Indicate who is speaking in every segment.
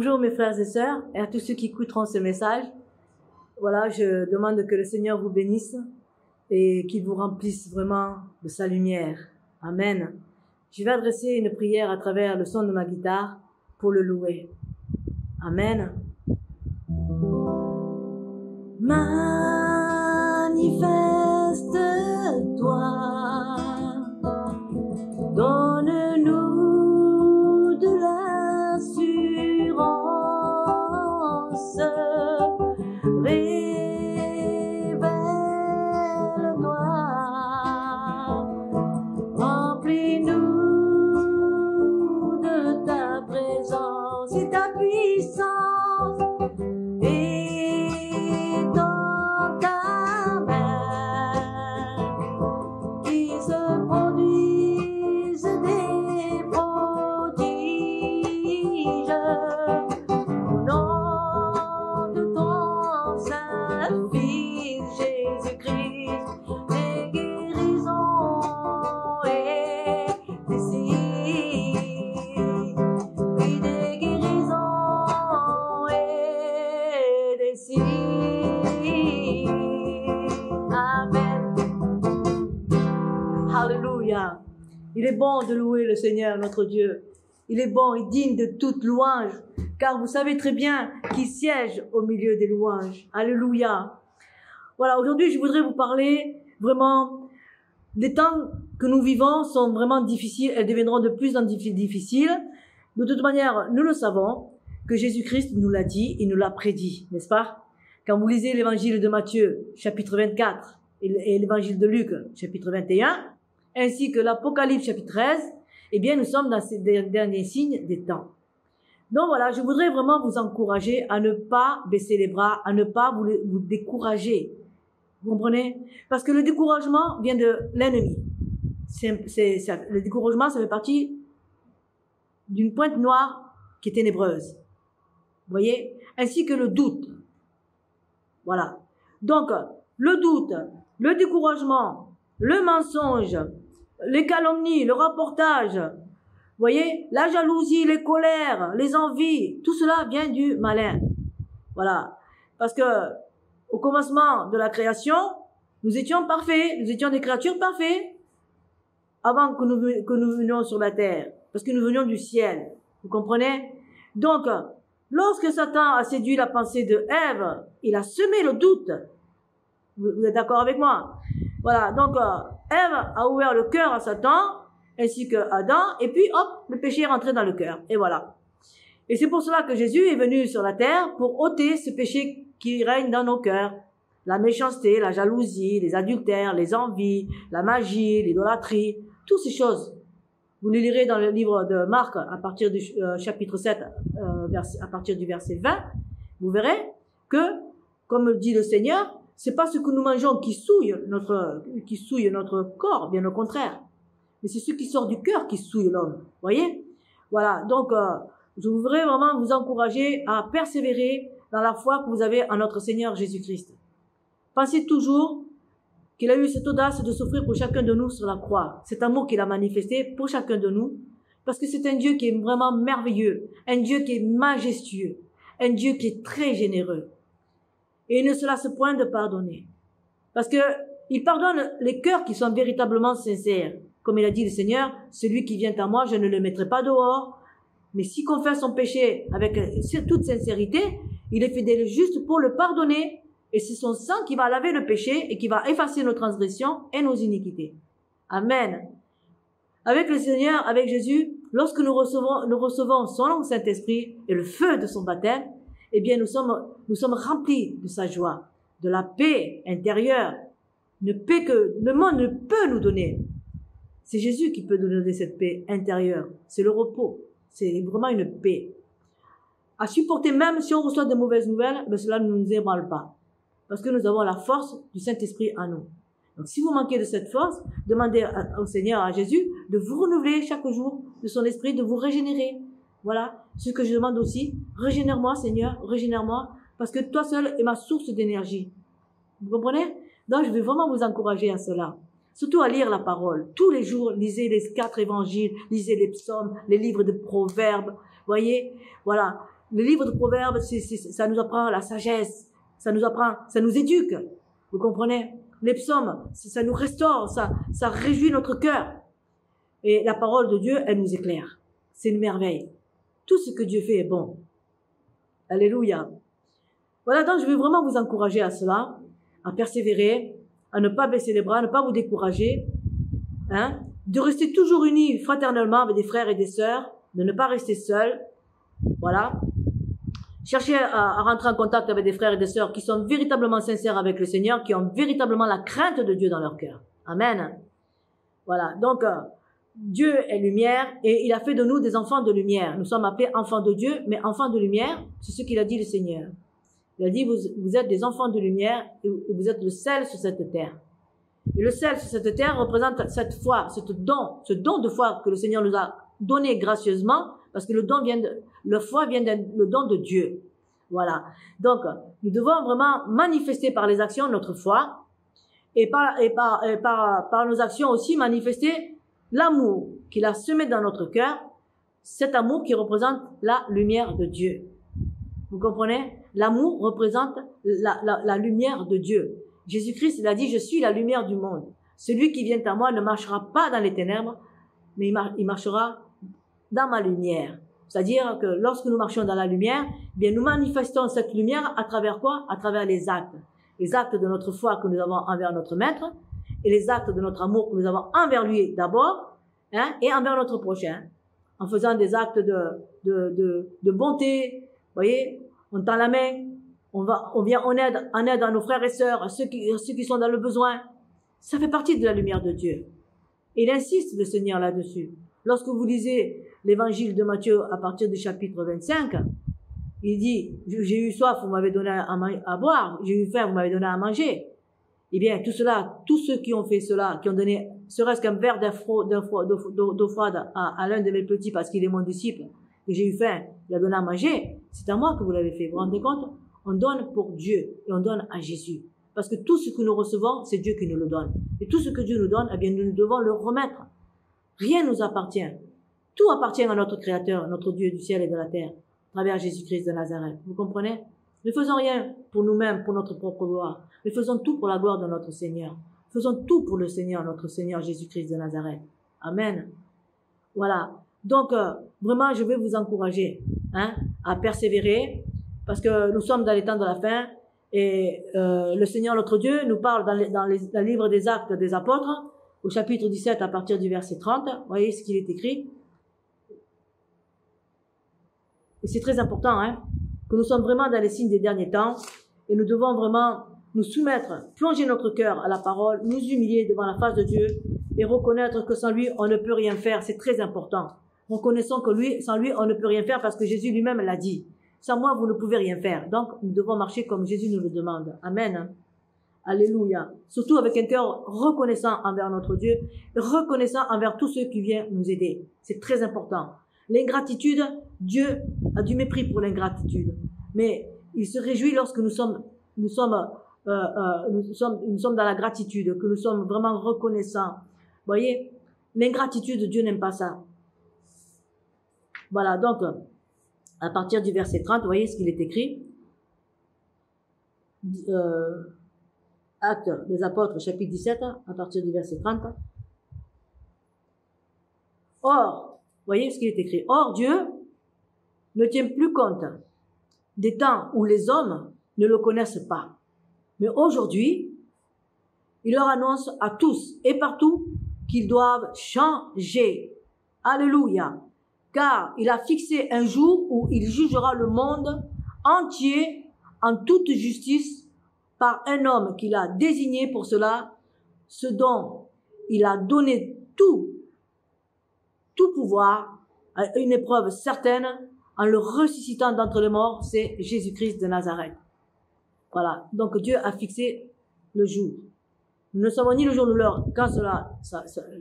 Speaker 1: Bonjour mes frères et sœurs et à tous ceux qui écouteront ce message. Voilà, je demande que le Seigneur vous bénisse et qu'il vous remplisse vraiment de sa lumière. Amen. Je vais adresser une prière à travers le son de ma guitare pour le louer. Amen. Manifeste-toi, donne-nous de l'assurance, révèle-toi, remplis-nous de ta présence et ta puissance. Alléluia. Il est bon de louer le Seigneur, notre Dieu. Il est bon et digne de toute louange, car vous savez très bien qu'il siège au milieu des louanges. Alléluia. Voilà, aujourd'hui, je voudrais vous parler vraiment des temps que nous vivons sont vraiment difficiles. Elles deviendront de plus en plus difficiles. De toute manière, nous le savons, que Jésus-Christ nous l'a dit, il nous l'a prédit, n'est-ce pas? Quand vous lisez l'évangile de Matthieu, chapitre 24, et l'évangile de Luc, chapitre 21, ainsi que l'Apocalypse, chapitre 13, eh bien, nous sommes dans ces derniers signes des temps. Donc voilà, je voudrais vraiment vous encourager à ne pas baisser les bras, à ne pas vous décourager. Vous comprenez? Parce que le découragement vient de l'ennemi. Le découragement, ça fait partie d'une pointe noire qui est ténébreuse. Vous voyez? Ainsi que le doute. Voilà. Donc, le doute, le découragement, le mensonge, les calomnies, le rapportage, vous voyez, la jalousie, les colères, les envies, tout cela vient du malin. Voilà. Parce que, au commencement de la création, nous étions parfaits, nous étions des créatures parfaites, avant que nous venions sur la terre, parce que nous venions du ciel. Vous comprenez? Donc, lorsque Satan a séduit la pensée de Ève, il a semé le doute. Vous êtes d'accord avec moi? Voilà, donc Ève a ouvert le cœur à Satan, ainsi que Adam, et puis hop, le péché est rentré dans le cœur, et voilà. Et c'est pour cela que Jésus est venu sur la terre, pour ôter ce péché qui règne dans nos cœurs. La méchanceté, la jalousie, les adultères, les envies, la magie, l'idolâtrie, toutes ces choses. Vous le lirez dans le livre de Marc, à partir du chapitre 7, à partir du verset 20, vous verrez que, comme dit le Seigneur, c'est pas ce que nous mangeons qui souille notre corps, bien au contraire. Mais c'est ce qui sort du cœur qui souille l'homme. Voyez? Voilà. Donc, je voudrais vraiment vous encourager à persévérer dans la foi que vous avez en notre Seigneur Jésus-Christ. Pensez toujours qu'il a eu cette audace de souffrir pour chacun de nous sur la croix. Cet amour qu'il a manifesté pour chacun de nous. Parce que c'est un Dieu qui est vraiment merveilleux. Un Dieu qui est majestueux. Un Dieu qui est très généreux. Et il ne se lasse point de pardonner. Parce que il pardonne les cœurs qui sont véritablement sincères. Comme il a dit le Seigneur, celui qui vient à moi, je ne le mettrai pas dehors. Mais s'il confesse son péché avec toute sincérité, il est fidèle et juste pour le pardonner. Et c'est son sang qui va laver le péché et qui va effacer nos transgressions et nos iniquités. Amen. Avec le Seigneur, avec Jésus, lorsque nous recevons son Saint-Esprit et le feu de son baptême, eh bien, nous sommes remplis de sa joie, de la paix intérieure, une paix que le monde ne peut nous donner. C'est Jésus qui peut nous donner cette paix intérieure. C'est le repos. C'est vraiment une paix. À supporter même si on reçoit de mauvaises nouvelles, mais cela ne nous ébranle pas. Parce que nous avons la force du Saint-Esprit en nous. Donc, si vous manquez de cette force, demandez au Seigneur, à Jésus, de vous renouveler chaque jour de son esprit, de vous régénérer. Voilà. Ce que je demande aussi, régénère-moi, Seigneur, régénère-moi, parce que toi seul est ma source d'énergie. Vous comprenez? Donc, je vais vraiment vous encourager à cela. Surtout à lire la parole. Tous les jours, lisez les 4 évangiles, lisez les psaumes, les livres de proverbes. Voyez? Voilà. Le livre de Proverbes, ça nous apprend la sagesse, ça nous éduque. Vous comprenez? Les psaumes, ça nous restaure, ça réjouit notre cœur. Et la parole de Dieu, elle nous éclaire. C'est une merveille. Tout ce que Dieu fait est bon. Alléluia. Voilà, donc je veux vraiment vous encourager à cela, à persévérer, à ne pas baisser les bras, à ne pas vous décourager, hein, de rester toujours unis fraternellement avec des frères et des sœurs, de ne pas rester seuls. Voilà. Cherchez à rentrer en contact avec des frères et des sœurs qui sont véritablement sincères avec le Seigneur, qui ont véritablement la crainte de Dieu dans leur cœur. Amen. Voilà. Donc, Dieu est lumière et il a fait de nous des enfants de lumière. Nous sommes appelés enfants de Dieu, mais enfants de lumière, c'est ce qu'il a dit le Seigneur. Il a dit, vous êtes des enfants de lumière et vous êtes le sel sur cette terre. Et le sel sur cette terre représente cette foi, ce don de foi que le Seigneur nous a donné gracieusement, parce que le foi vient le don de Dieu. Voilà. Donc, nous devons vraiment manifester par les actions notre foi et par nos actions aussi manifester l'amour qu'il a semé dans notre cœur, cet amour qui représente la lumière de Dieu. Vous comprenez? L'amour représente la lumière de Dieu. Jésus-Christ, il a dit, je suis la lumière du monde. Celui qui vient à moi ne marchera pas dans les ténèbres, mais il marchera dans ma lumière. C'est-à-dire que lorsque nous marchons dans la lumière, eh bien nous manifestons cette lumière à travers quoi? À travers les actes. Les actes de notre foi que nous avons envers notre Maître, et les actes de notre amour que nous avons envers lui d'abord, hein, et envers notre prochain. En faisant des actes de bonté, vous voyez, on tend la main, on vient en aide à nos frères et sœurs, à ceux qui sont dans le besoin. Ça fait partie de la lumière de Dieu. Et il insiste, le Seigneur, là-dessus. Lorsque vous lisez l'évangile de Matthieu à partir du chapitre 25, il dit, j'ai eu soif, vous m'avez donné à boire, j'ai eu faim, vous m'avez donné à manger. Eh bien, tout cela, tous ceux qui ont fait cela, qui ont donné, serait-ce qu'un verre d'eau froide à l'un de mes petits parce qu'il est mon disciple, que j'ai eu faim, il a donné à manger, c'est à moi que vous l'avez fait. Vous vous rendez compte? On donne pour Dieu et on donne à Jésus. Parce que tout ce que nous recevons, c'est Dieu qui nous le donne. Et tout ce que Dieu nous donne, eh bien, nous devons le remettre. Rien nous appartient. Tout appartient à notre Créateur, notre Dieu du ciel et de la terre, à travers Jésus-Christ de Nazareth. Vous comprenez? Ne faisons rien pour nous-mêmes, pour notre propre gloire, mais faisons tout pour la gloire de notre Seigneur. Faisons tout pour le Seigneur, notre Seigneur Jésus-Christ de Nazareth. Amen. Voilà. Donc, vraiment, je vais vous encourager, hein, à persévérer, parce que nous sommes dans les temps de la fin, et le Seigneur, notre Dieu, nous parle dans le livre des Actes des Apôtres, au chapitre 17, à partir du verset 30. Vous voyez ce qu'il est écrit. Et c'est très important, hein, que nous sommes vraiment dans les signes des derniers temps, et nous devons vraiment nous soumettre, plonger notre cœur à la parole, nous humilier devant la face de Dieu, et reconnaître que sans lui, on ne peut rien faire. C'est très important. Reconnaissons que sans lui, on ne peut rien faire, parce que Jésus lui-même l'a dit. Sans moi, vous ne pouvez rien faire. Donc, nous devons marcher comme Jésus nous le demande. Amen. Alléluia. Surtout avec un cœur reconnaissant envers notre Dieu, reconnaissant envers tous ceux qui viennent nous aider. C'est très important. L'ingratitude, Dieu a du mépris pour l'ingratitude. Mais il se réjouit lorsque nous sommes dans la gratitude, que nous sommes vraiment reconnaissants. Vous voyez, l'ingratitude, Dieu n'aime pas ça. Voilà, donc, à partir du verset 30, vous voyez ce qu'il est écrit. Actes des Apôtres, chapitre 17, à partir du verset 30. Or, vous voyez ce qu'il est écrit. Or, Dieu ne tient plus compte des temps où les hommes ne le connaissent pas. Mais aujourd'hui, il leur annonce à tous et partout qu'ils doivent changer. Alléluia. Car il a fixé un jour où il jugera le monde entier en toute justice par un homme qu'il a désigné pour cela, ce dont il a donné tout pouvoir à une épreuve certaine en le ressuscitant d'entre les morts, c'est Jésus-Christ de Nazareth. Voilà. Donc Dieu a fixé le jour. Nous ne savons ni le jour ni l'heure quand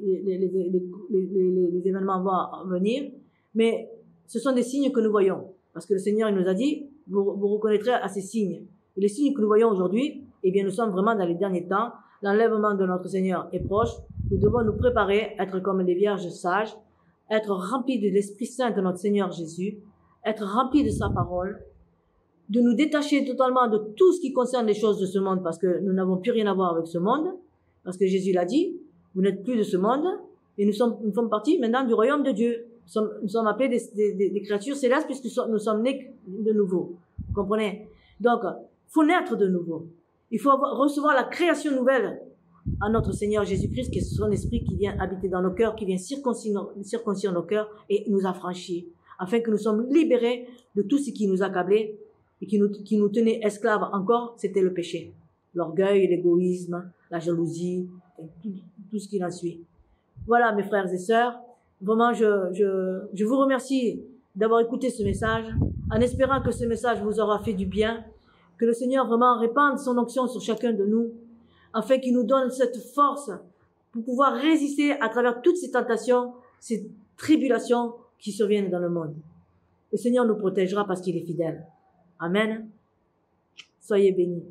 Speaker 1: les événements vont venir, mais ce sont des signes que nous voyons. Parce que le Seigneur, il nous a dit, vous reconnaîtrez à ces signes. Et les signes que nous voyons aujourd'hui, eh bien, nous sommes vraiment dans les derniers temps. L'enlèvement de notre Seigneur est proche. Nous devons nous préparer, être comme des vierges sages, être remplis de l'Esprit Saint de notre Seigneur Jésus, être remplis de sa parole, de nous détacher totalement de tout ce qui concerne les choses de ce monde, parce que nous n'avons plus rien à voir avec ce monde, parce que Jésus l'a dit, vous n'êtes plus de ce monde, et nous sommes partis maintenant du royaume de Dieu. Nous sommes appelés des créatures célestes, puisque nous sommes nés de nouveau. Vous comprenez? Donc, faut naître de nouveau. Il faut recevoir la création nouvelle à notre Seigneur Jésus-Christ, qui est son esprit qui vient habiter dans nos cœurs, qui vient circoncire nos cœurs et nous affranchir, afin que nous sommes libérés de tout ce qui nous accablait et qui nous tenait esclaves encore, c'était le péché. L'orgueil, l'égoïsme, la jalousie, tout ce qui en suit. Voilà, mes frères et sœurs, vraiment, je vous remercie d'avoir écouté ce message, en espérant que ce message vous aura fait du bien, que le Seigneur vraiment répande son onction sur chacun de nous, afin qu'il nous donne cette force pour pouvoir résister à travers toutes ces tentations, ces tribulations qui surviennent dans le monde. Le Seigneur nous protégera parce qu'il est fidèle. Amen. Soyez bénis.